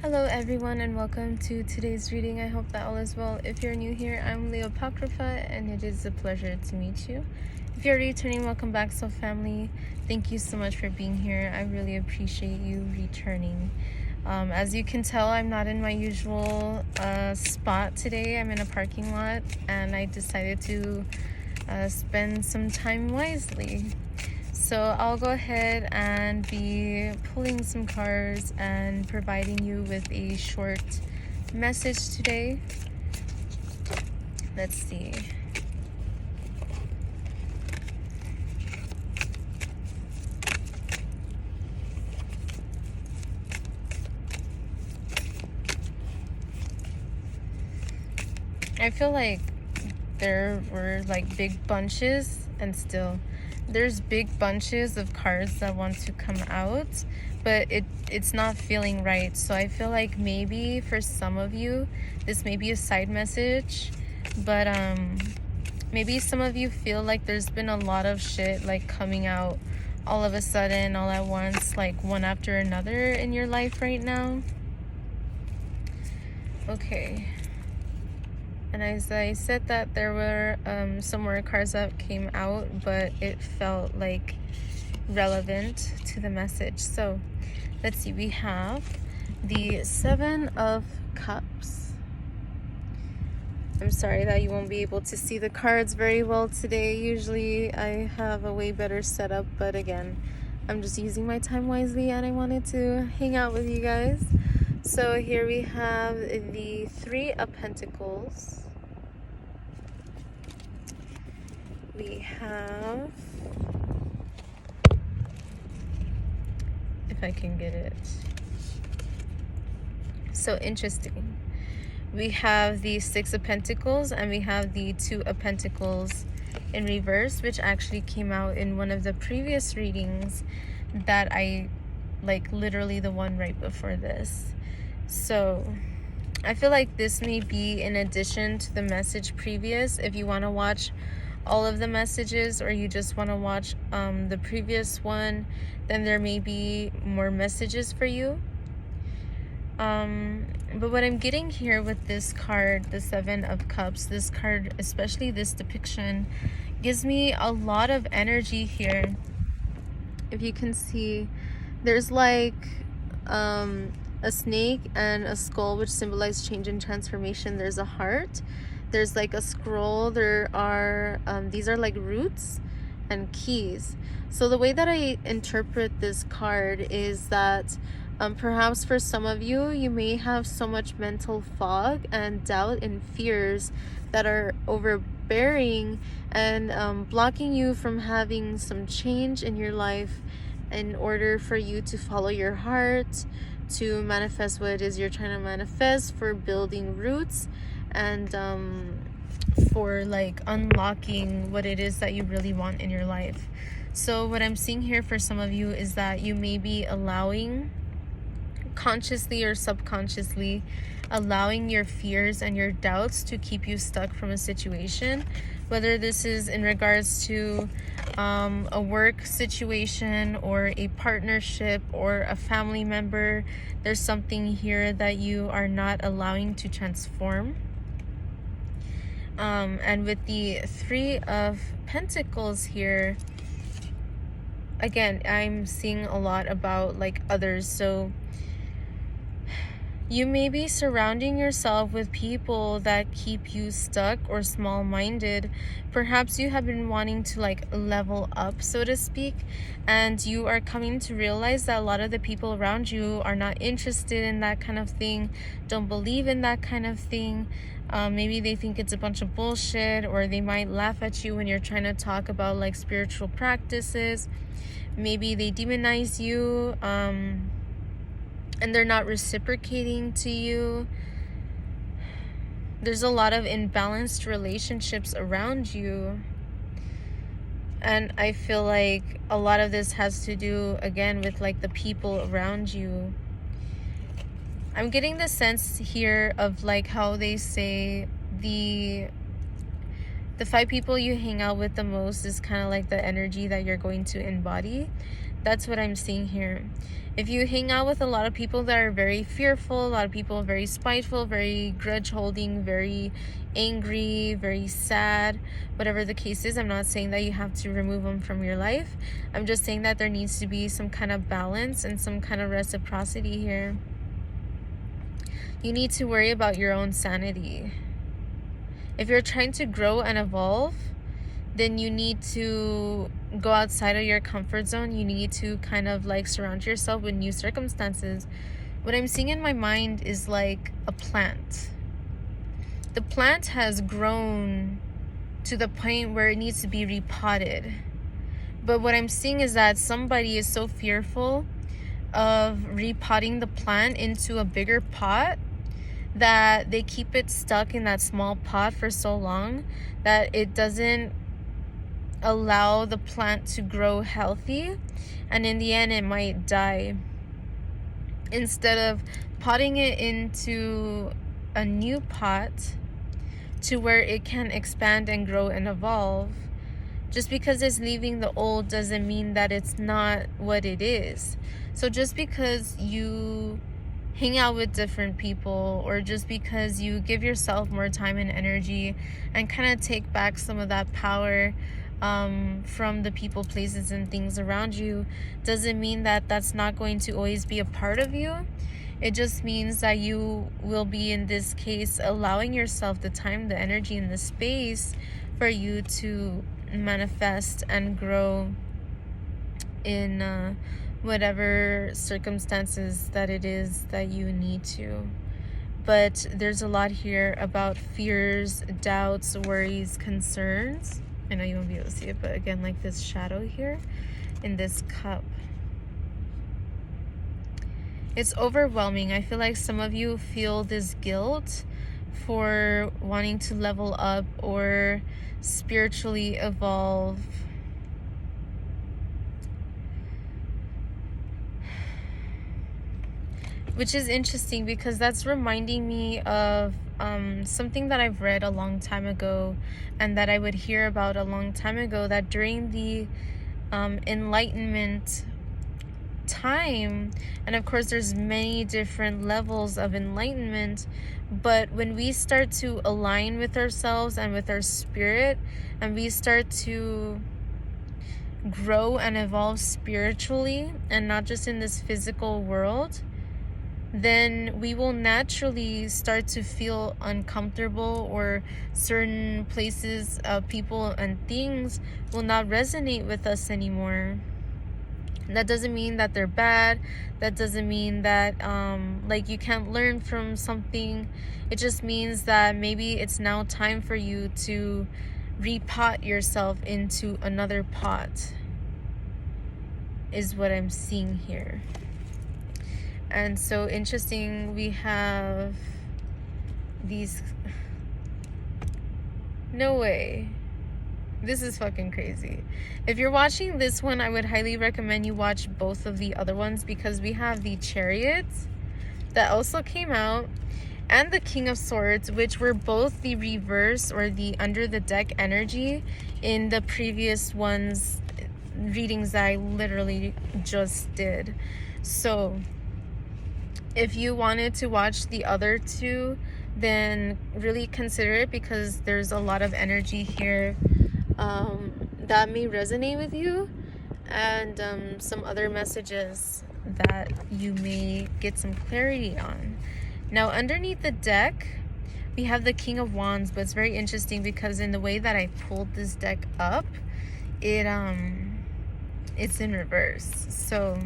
Hello everyone and welcome to today's reading. I hope that all is well. If you're new here, I'm LeeApocrypha and it is a pleasure to meet you. If you're returning, welcome back, soul family. Thank you so much for being here. I really appreciate you returning. As you can tell, I'm not in my usual spot today. I'm in a parking lot and I decided to spend some time wisely. So I'll go ahead and be pulling some cards and providing you with a short message today. Let's see. I feel like there were like big bunches, and still there's big bunches of cards that want to come out, but it's not feeling right. So I feel like maybe for some of you this may be a side message, but maybe some of you feel like there's been a lot of shit like coming out all of a sudden, all at once, like one after another in your life right now. Okay. And as I said that, there were some more cards that came out, but it felt like relevant to the message. So let's see, we have the Seven of Cups. I'm sorry that you won't be able to see the cards very well today. Usually I have a way better setup, but again, I'm just using my time wisely and I wanted to hang out with you guys. So here we have the Three of Pentacles. We have, if I can get it, so interesting. We have the Six of Pentacles and we have the Two of Pentacles in reverse, which actually came out in one of the previous readings that I, like literally the one right before this. So I feel like this may be in addition to the message previous. If you want to watch all of the messages or you just want to watch the previous one, then there may be more messages for you. But what I'm getting here with this card, the Seven of Cups, this card, especially this depiction, gives me a lot of energy here. If you can see, there's like a snake and a skull, which symbolize change and transformation. There's a heart, there's like a scroll, there are these are like roots and keys. So the way that I interpret this card is that perhaps for some of you, you may have so much mental fog and doubt and fears that are overbearing and blocking you from having some change in your life in order for you to follow your heart, to manifest what it is you're trying to manifest, for building roots, and for like unlocking what it is that you really want in your life. So what I'm seeing here for some of you is that you may be allowing, consciously or subconsciously, allowing your fears and your doubts to keep you stuck from a situation, whether this is in regards to a work situation or a partnership or a family member. There's something here that you are not allowing to transform. And with the Three of Pentacles here, again, I'm seeing a lot about like others. So you may be surrounding yourself with people that keep you stuck or small-minded. Perhaps you have been wanting to like level up, so to speak, and you are coming to realize that a lot of the people around you are not interested in that kind of thing, don't believe in that kind of thing. Maybe they think it's a bunch of bullshit, or they might laugh at you when you're trying to talk about like spiritual practices. Maybe they demonize you, and they're not reciprocating to you. There's a lot of imbalanced relationships around you. And I feel like a lot of this has to do, again, with like the people around you. I'm getting the sense here of like how they say the 5 people you hang out with the most is kind of like the energy that you're going to embody. That's what I'm seeing here. If you hang out with a lot of people that are very fearful, a lot of people very spiteful, very grudge holding, very angry, very sad, whatever the case is, I'm not saying that you have to remove them from your life. I'm just saying that there needs to be some kind of balance and some kind of reciprocity here. You need to worry about your own sanity. If you're trying to grow and evolve, then you need to go outside of your comfort zone. You need to kind of like surround yourself with new circumstances. What I'm seeing in my mind is like a plant. The plant has grown to the point where it needs to be repotted. But what I'm seeing is that somebody is so fearful of repotting the plant into a bigger pot that they keep it stuck in that small pot for so long that it doesn't allow the plant to grow healthy, and in the end it might die. Instead of potting it into a new pot to where it can expand and grow and evolve, just because it's leaving the old doesn't mean that it's not what it is. So just because you hang out with different people, or just because you give yourself more time and energy and kind of take back some of that power from the people, places, and things around you, doesn't mean that that's not going to always be a part of you. It just means that you will be, in this case, allowing yourself the time, the energy, and the space for you to manifest and grow in whatever circumstances that it is that you need to. But there's a lot here about fears, doubts, worries, concerns. I know you won't be able to see it, but again, like this shadow here in this cup. It's overwhelming. I feel like some of you feel this guilt for wanting to level up or spiritually evolve. Which is interesting because that's reminding me of something that I've read a long time ago and that I would hear about a long time ago, that during the Enlightenment time, and of course there's many different levels of enlightenment, but when we start to align with ourselves and with our spirit, and we start to grow and evolve spiritually and not just in this physical world, then we will naturally start to feel uncomfortable, or certain places, people, and things will not resonate with us anymore. That doesn't mean that they're bad. That doesn't mean that like you can't learn from something. It just means that maybe it's now time for you to repot yourself into another pot, is what I'm seeing here. And so interesting, we have these, no way, this is fucking crazy. If you're watching this one, I would highly recommend you watch both of the other ones, because we have the Chariot that also came out and the King of Swords, which were both the reverse or the under the deck energy in the previous ones readings that I literally just did. So if you wanted to watch the other two, then really consider it, because there's a lot of energy here that may resonate with you, and some other messages that you may get some clarity on. Now, underneath the deck, we have the King of Wands, but it's very interesting because in the way that I pulled this deck up, it's in reverse. So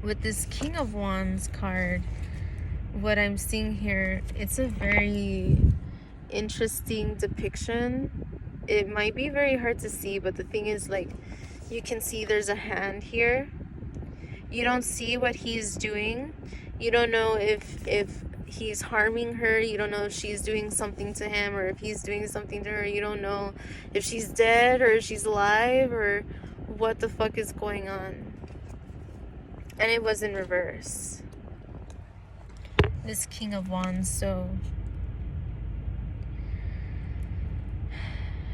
with this King of Wands card, what I'm seeing here, it's a very interesting depiction. It might be very hard to see, but the thing is, like, you can see there's a hand here. You don't see what he's doing. You don't know if he's harming her. You don't know if she's doing something to him, or if he's doing something to her. You don't know if she's dead or if she's alive, or what the fuck is going on. And it was in reverse, this King of Wands. So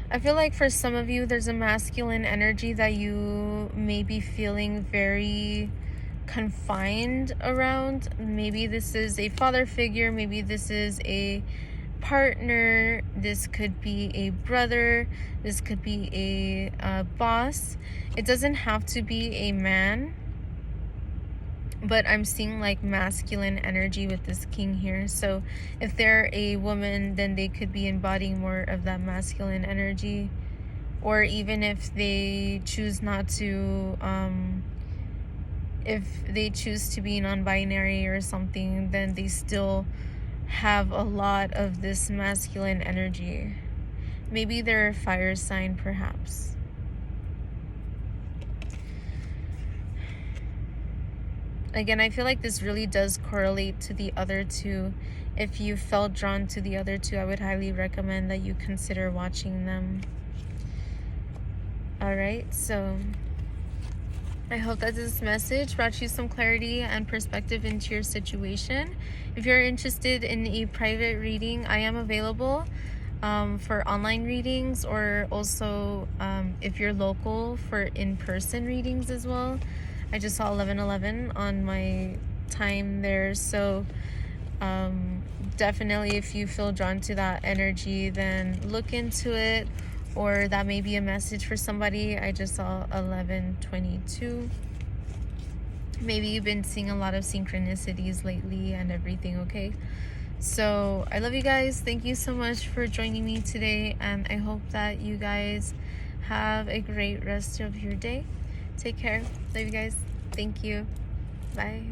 I feel like for some of you, there's a masculine energy that you may be feeling very confined around. Maybe this is a father figure, maybe this is a partner, this could be a brother, this could be a boss. It doesn't have to be a man, but I'm seeing like masculine energy with this king here. So if they're a woman, then they could be embodying more of that masculine energy. Or even if they choose not to, if they choose to be non-binary or something, then they still have a lot of this masculine energy. Maybe they're a fire sign, perhaps. Again, I feel like this really does correlate to the other two. If you felt drawn to the other two, I would highly recommend that you consider watching them. Alright, so I hope that this message brought you some clarity and perspective into your situation. If you're interested in a private reading, I am available for online readings, or also if you're local, for in-person readings as well. I just saw 11:11 on my time there, so definitely if you feel drawn to that energy, then look into it, or that may be a message for somebody. I just saw 11:22. Maybe you've been seeing a lot of synchronicities lately and everything, okay? So I love you guys. Thank you so much for joining me today, and I hope that you guys have a great rest of your day. Take care. Love you guys. Thank you. Bye.